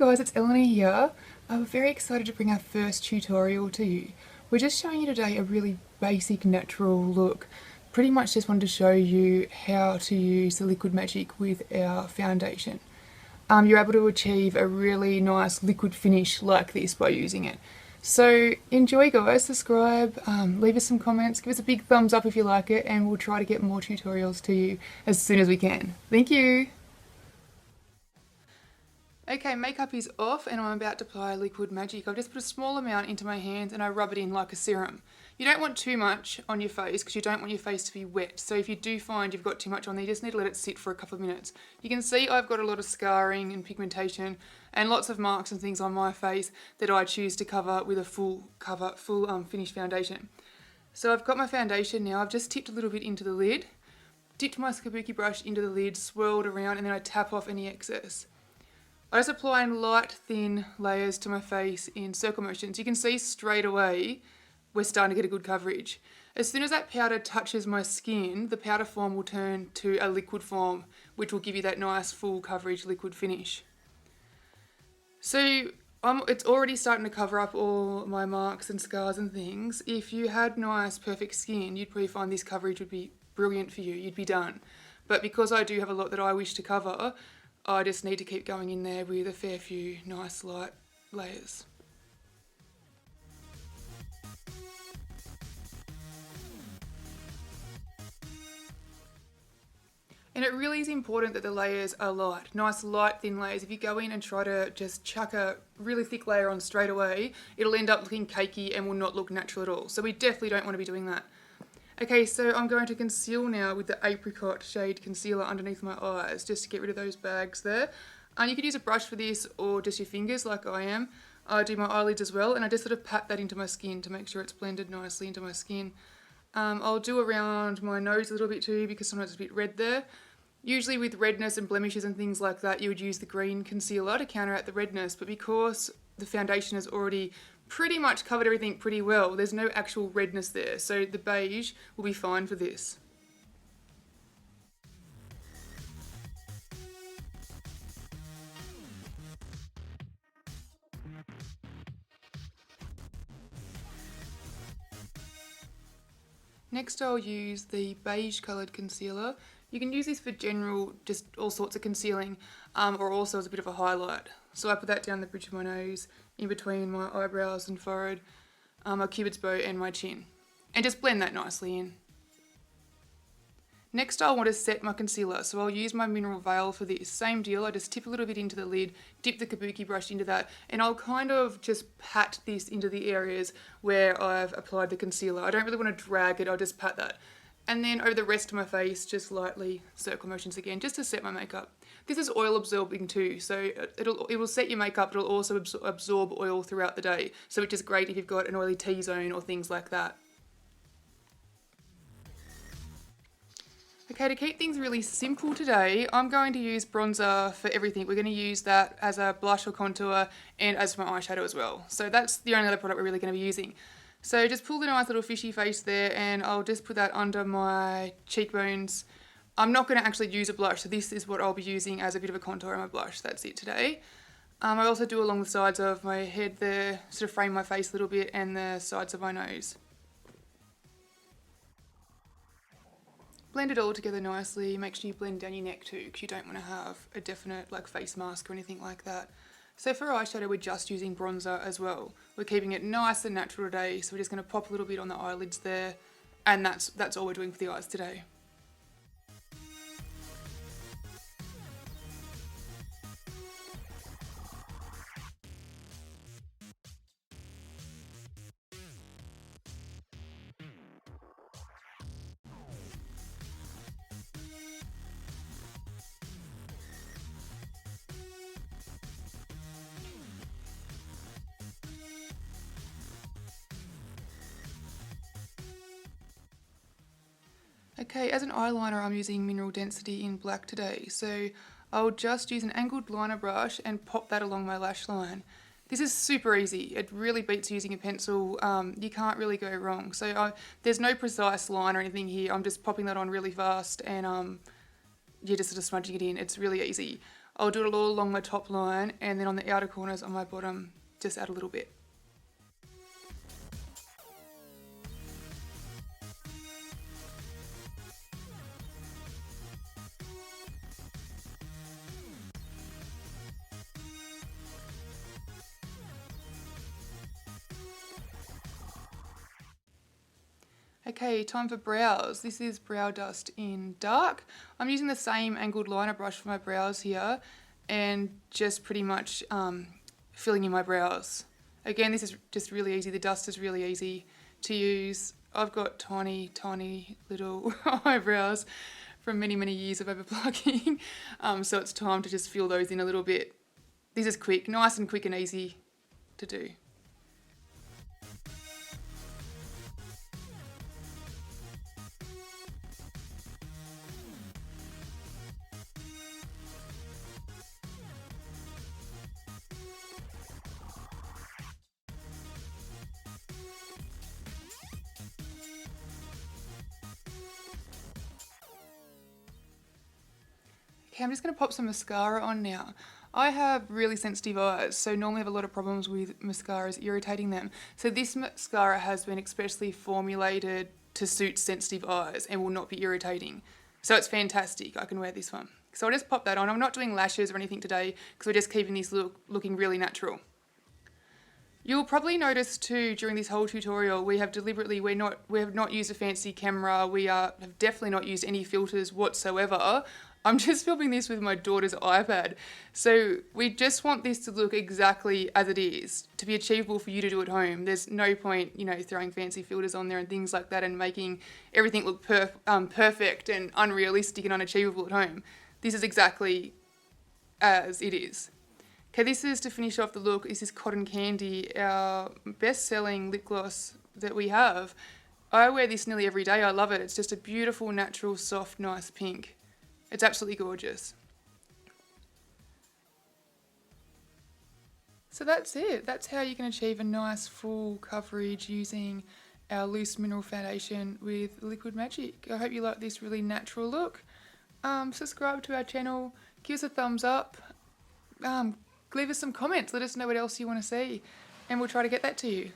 guys, it's Eleanor here. I'm very excited to bring our first tutorial to you. We're just showing you today a really basic natural look. Pretty much just wanted to show you how to use the liquid magic with our foundation. You're able to achieve a really nice liquid finish like this by using it. So enjoy guys, subscribe, leave us some comments, give us a big thumbs up if you like it, and we'll try to get more tutorials to you as soon as we can. Thank you! Okay, makeup is off and I'm about to apply liquid magic. I've just put a small amount into my hands and I rub it in like a serum. You don't want too much on your face because you don't want your face to be wet. So if you do find you've got too much on there, you just need to let it sit for a couple of minutes. You can see I've got a lot of scarring and pigmentation and lots of marks and things on my face that I choose to cover with a full finished foundation. So I've got my foundation now. I've just tipped a little bit into the lid, dipped my kabuki brush into the lid, swirled around, and then I tap off any excess. I just apply in light, thin layers to my face in circle motions. You can see straight away we're starting to get a good coverage. As soon as that powder touches my skin, the powder form will turn to a liquid form, which will give you that nice full coverage liquid finish. So it's already starting to cover up all my marks and scars and things. If you had nice, perfect skin, you'd probably find this coverage would be brilliant for you. You'd be done. But because I do have a lot that I wish to cover, I just need to keep going in there with a fair few nice light layers. And it really is important that the layers are light, nice light thin layers. If you go in and try to just chuck a really thick layer on straight away, it'll end up looking cakey and will not look natural at all. So we definitely don't want to be doing that. Okay, so I'm going to conceal now with the apricot shade concealer underneath my eyes just to get rid of those bags there. And you could use a brush for this or just your fingers like I am. I do my eyelids as well and I just sort of pat that into my skin to make sure it's blended nicely into my skin. I'll do around my nose a little bit too because sometimes it's a bit red there. Usually with redness and blemishes and things like that you would use the green concealer to counteract the redness, but because the foundation has already pretty much covered everything pretty well, there's no actual redness there, so the beige will be fine for this. Next I'll use the beige coloured concealer. You can use this for general, just all sorts of concealing, or also as a bit of a highlight. So I put that down the bridge of my nose, in between my eyebrows and forehead, my cupid's bow and my chin. And just blend that nicely in. Next I'll want to set my concealer, so I'll use my mineral veil for this. Same deal, I just tip a little bit into the lid, dip the kabuki brush into that, and I'll kind of just pat this into the areas where I've applied the concealer. I don't really want to drag it, I'll just pat that. And then over the rest of my face, just lightly circle motions again, just to set my makeup. This is oil absorbing too, so it will set your makeup, but it'll also absorb oil throughout the day. So which is great if you've got an oily T-zone or things like that. Okay, to keep things really simple today, I'm going to use bronzer for everything. We're going to use that as a blush or contour and as my eyeshadow as well. So that's the only other product we're really going to be using. So just pull the nice little fishy face there and I'll just put that under my cheekbones. I'm not going to actually use a blush, so this is what I'll be using as a bit of a contour on my blush. That's it today. I also do along the sides of my head there, sort of frame my face a little bit, and the sides of my nose. Blend it all together nicely. Make sure you blend down your neck too, because you don't want to have a definite like face mask or anything like that. So for eyeshadow, we're just using bronzer as well. We're keeping it nice and natural today, so we're just going to pop a little bit on the eyelids there, and that's all we're doing for the eyes today. Okay, as an eyeliner I'm using Mineral Density in black today, so I'll just use an angled liner brush and pop that along my lash line. This is super easy, it really beats using a pencil, you can't really go wrong. So there's no precise line or anything here, I'm just popping that on really fast and you're just sort of smudging it in, it's really easy. I'll do it all along my top line, and then on the outer corners on my bottom, just add a little bit. Okay, time for brows. This is Brow Dust in Dark. I'm using the same angled liner brush for my brows here and just pretty much filling in my brows. Again, this is just really easy. The dust is really easy to use. I've got tiny, tiny little eyebrows from many, many years of over plucking. So it's time to just fill those in a little bit. This is quick, nice and quick and easy to do. Okay, I'm just going to pop some mascara on now. I have really sensitive eyes, so normally have a lot of problems with mascaras irritating them. So this mascara has been especially formulated to suit sensitive eyes and will not be irritating. So it's fantastic. I can wear this one. So I'll just pop that on. I'm not doing lashes or anything today because we're just keeping these looking really natural. You'll probably notice too during this whole tutorial we have not used a fancy camera. We have definitely not used any filters whatsoever. I'm just filming this with my daughter's iPad. So we just want this to look exactly as it is, to be achievable for you to do at home. There's no point, throwing fancy filters on there and things like that and making everything look perfect and unrealistic and unachievable at home. This is exactly as it is. Okay, this is to finish off the look. This is Cotton Candy, our best-selling lip gloss that we have. I wear this nearly every day. I love it. It's just a beautiful, natural, soft, nice pink. It's absolutely gorgeous. So that's it. That's how you can achieve a nice full coverage using our loose mineral foundation with Liquid Magic. I hope you like this really natural look. Subscribe to our channel, give us a thumbs up, leave us some comments, let us know what else you want to see, and we'll try to get that to you.